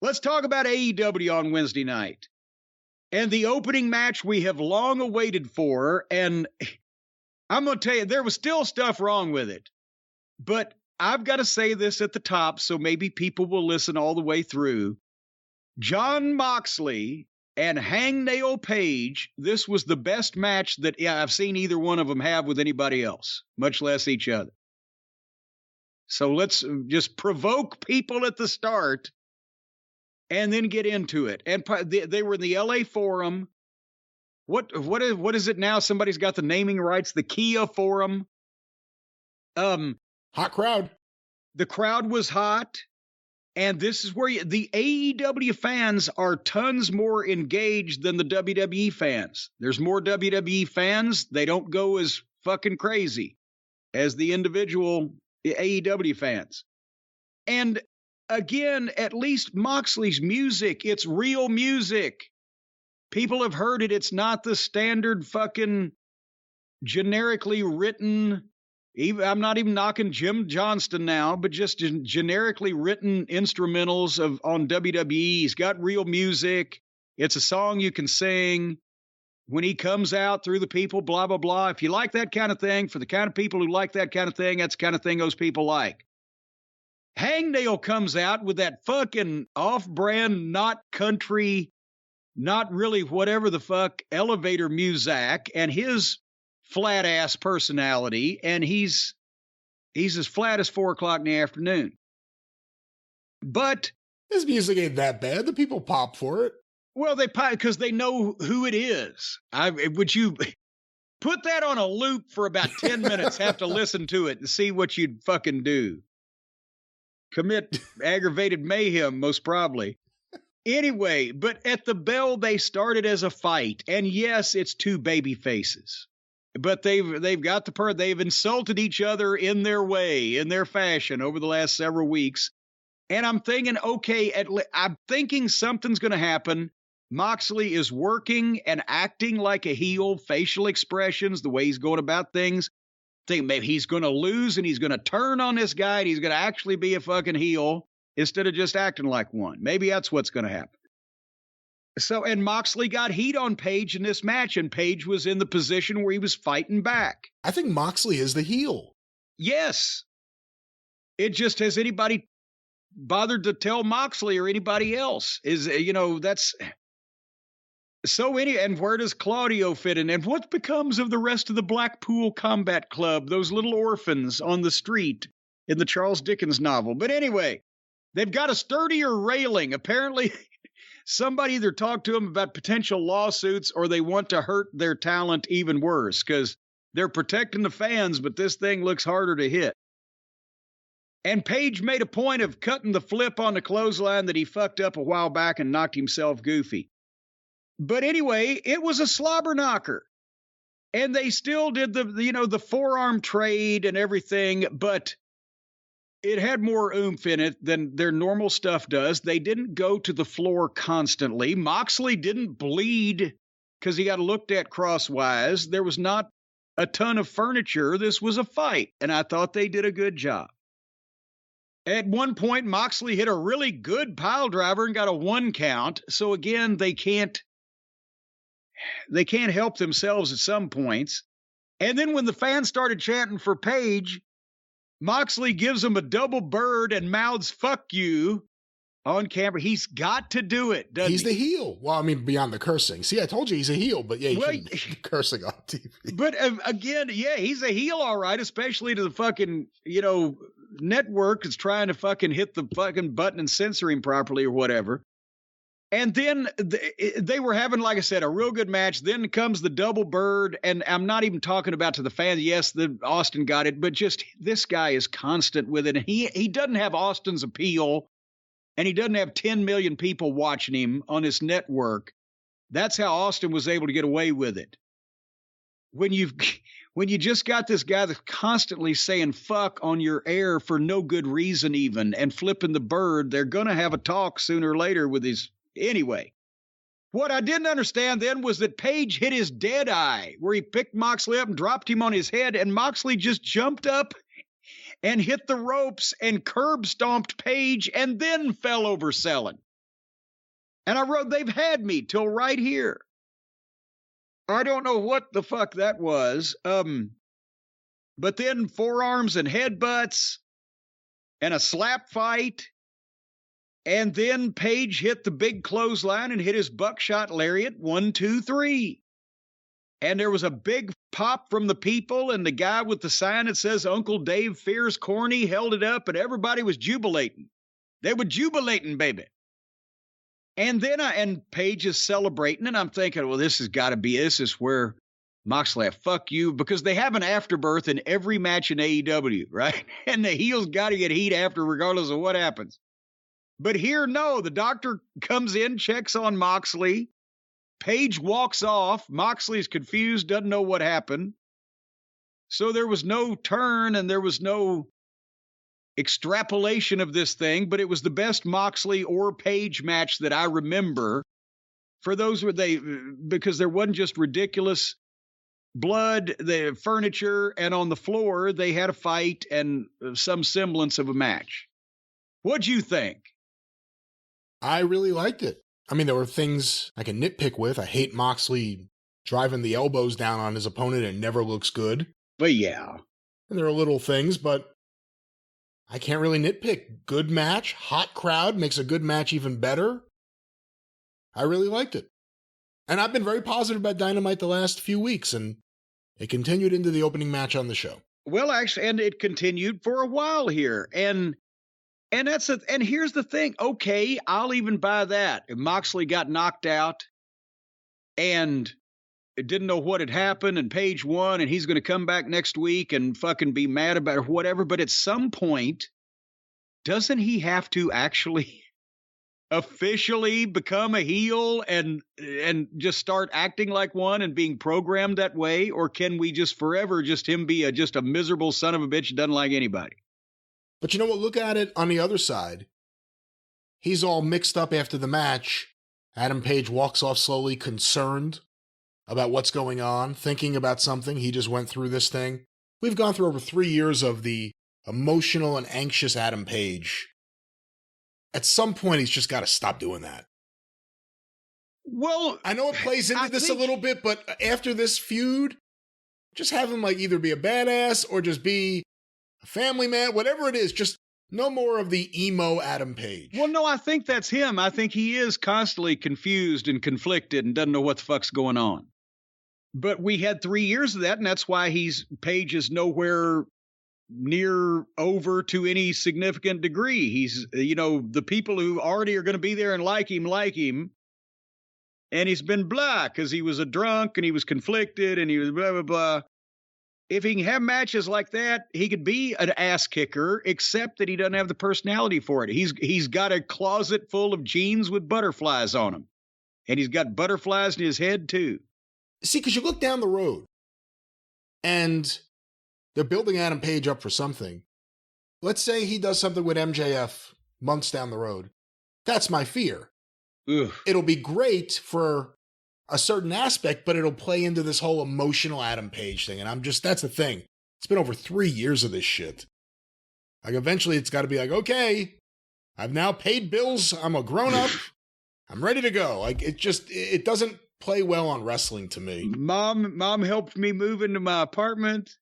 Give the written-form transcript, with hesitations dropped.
Let's talk about AEW on Wednesday night. And the opening match we have long awaited for. And I'm going to tell you, there was still stuff wrong with it. But I've got to say this at the top, so maybe people will listen all the way through. Jon Moxley and Hangnail Page, this was the best match that I've seen either one of them have with anybody else, much less each other. So let's just provoke people at the start and then get into it. And they were in the LA Forum. What is it now? Somebody's got the naming rights. The Kia Forum. Hot crowd. The crowd was hot. And this is where the AEW fans are tons more engaged than the WWE fans. There's more WWE fans. They don't go as fucking crazy as the individual AEW fans. And again, at least Moxley's music, it's real music. People have heard it. It's not the standard fucking generically written. I'm not even knocking Jim Johnston now, but just generically written instrumentals on WWE. He's got real music. It's a song you can sing. When he comes out through the people, blah, blah, blah. If you like that kind of thing, for the kind of people who like that kind of thing, that's the kind of thing those people like. Hangnail comes out with that fucking off-brand, not country, not really whatever the fuck, elevator music, and his flat-ass personality, and he's as flat as 4 o'clock in the afternoon. But his music ain't that bad. The people pop for it. Well, they pop because they know who it is. Would you put that on a loop for about 10 minutes, have to listen to it and see what you'd fucking do? Commit aggravated mayhem, most probably. Anyway, but at the bell, they started as a fight. And yes, it's two baby faces. But they've got they've insulted each other in their way, in their fashion over the last several weeks. And I'm thinking, okay, I'm thinking something's going to happen. Moxley is working and acting like a heel, facial expressions, the way he's going about things. Think maybe he's going to lose and he's going to turn on this guy and he's going to actually be a fucking heel instead of just acting like one. Maybe that's what's going to happen. So, and Moxley got heat on Page in this match, and Page was in the position where he was fighting back. I think Moxley is the heel. Yes. It just, has anybody bothered to tell Moxley or anybody else? That's so and where does Claudio fit in? And what becomes of the rest of the Blackpool Combat Club, those little orphans on the street in the Charles Dickens novel? But anyway, they've got a sturdier railing. Apparently, somebody either talked to them about potential lawsuits or they want to hurt their talent even worse because they're protecting the fans, but this thing looks harder to hit. And Page made a point of cutting the flip on the clothesline that he fucked up a while back and knocked himself goofy. But anyway, it was a slobber knocker. And they still did the forearm trade and everything, but it had more oomph in it than their normal stuff does. They didn't go to the floor constantly. Moxley didn't bleed because he got looked at crosswise. There was not a ton of furniture. This was a fight, and I thought they did a good job. At one point, Moxley hit a really good pile driver and got a 1 count. So again, they can't help themselves at some points. And then when the fans started chanting for Page, Moxley gives him a double bird and mouths "fuck you" on camera. He's got to do it, doesn't he? He's the heel. Well, I mean, beyond the cursing. See, I told you he's a heel, but yeah, shouldn't be cursing on TV. But again, yeah, he's a heel, all right, especially to the fucking, network is trying to fucking hit the fucking button and censor him properly or whatever. And then they were having, like I said, a real good match. Then comes the double bird, and I'm not even talking about to the fans. Yes, Austin got it, but just this guy is constant with it. And he doesn't have Austin's appeal, and he doesn't have 10 million people watching him on his network. That's how Austin was able to get away with it. When you just got this guy that's constantly saying fuck on your air for no good reason even, and flipping the bird, they're going to have a talk sooner or later with his... Anyway, what I didn't understand then was that Page hit his dead eye, where he picked Moxley up and dropped him on his head, and Moxley just jumped up and hit the ropes and curb stomped Page and then fell over selling. And I wrote, they've had me till right here. I don't know what the fuck that was. But then forearms and headbutts and a slap fight. And then Page hit the big clothesline and hit his buckshot lariat. 1, 2, 3. And there was a big pop from the people, and the guy with the sign that says Uncle Dave fears Corny held it up, and everybody was jubilating. They were jubilating, baby. And then Page is celebrating, and I'm thinking, well, this is where Moxley, fuck you, because they have an afterbirth in every match in AEW, right? And the heels got to get heat after regardless of what happens. But here, no, the doctor comes in, checks on Moxley. Page walks off. Moxley's confused, doesn't know what happened. So there was no turn and there was no extrapolation of this thing, but it was the best Moxley or Page match that I remember. For those because there wasn't just ridiculous blood, the furniture, and on the floor, they had a fight and some semblance of a match. What'd you think? I really liked it. I mean, there were things I can nitpick with. I hate Moxley driving the elbows down on his opponent and never looks good. But yeah. And there are little things, but I can't really nitpick. Good match, hot crowd, makes a good match even better. I really liked it. And I've been very positive about Dynamite the last few weeks, and it continued into the opening match on the show. Well, actually, and it continued for a while here. And here's the thing. Okay, I'll even buy that. If Moxley got knocked out and didn't know what had happened and Page won and he's going to come back next week and fucking be mad about it or whatever. But at some point, doesn't he have to actually officially become a heel and just start acting like one and being programmed that way? Or can we just forever just him be just a miserable son of a bitch that doesn't like anybody? But you know what? Look at it on the other side. He's all mixed up after the match. Adam Page walks off slowly, concerned about what's going on, thinking about something. He just went through this thing. We've gone through over 3 years of the emotional and anxious Adam Page. At some point, he's just got to stop doing that. Well, I know it plays into this a little bit, but after this feud, just have him either be a badass or just be a family man, whatever it is, just no more of the emo Adam Page. Well, no, I think that's him. I think he is constantly confused and conflicted and doesn't know what the fuck's going on. But we had 3 years of that, and that's why Page is nowhere near over to any significant degree. He's, the people who already are going to be there and like him. And he's been blah because he was a drunk and he was conflicted and he was blah, blah, blah. If he can have matches like that, he could be an ass kicker, except that he doesn't have the personality for it. He's got a closet full of jeans with butterflies on them. And he's got butterflies in his head, too. See, because you look down the road, and they're building Adam Page up for something. Let's say he does something with MJF months down the road. That's my fear. Ugh. It'll be great for a certain aspect, but it'll play into this whole emotional Adam Page thing. And that's the thing. It's been over 3 years of this shit. Eventually it's got to be okay, I've now paid bills. I'm a grown up. I'm ready to go. It doesn't play well on wrestling to me. Mom helped me move into my apartment.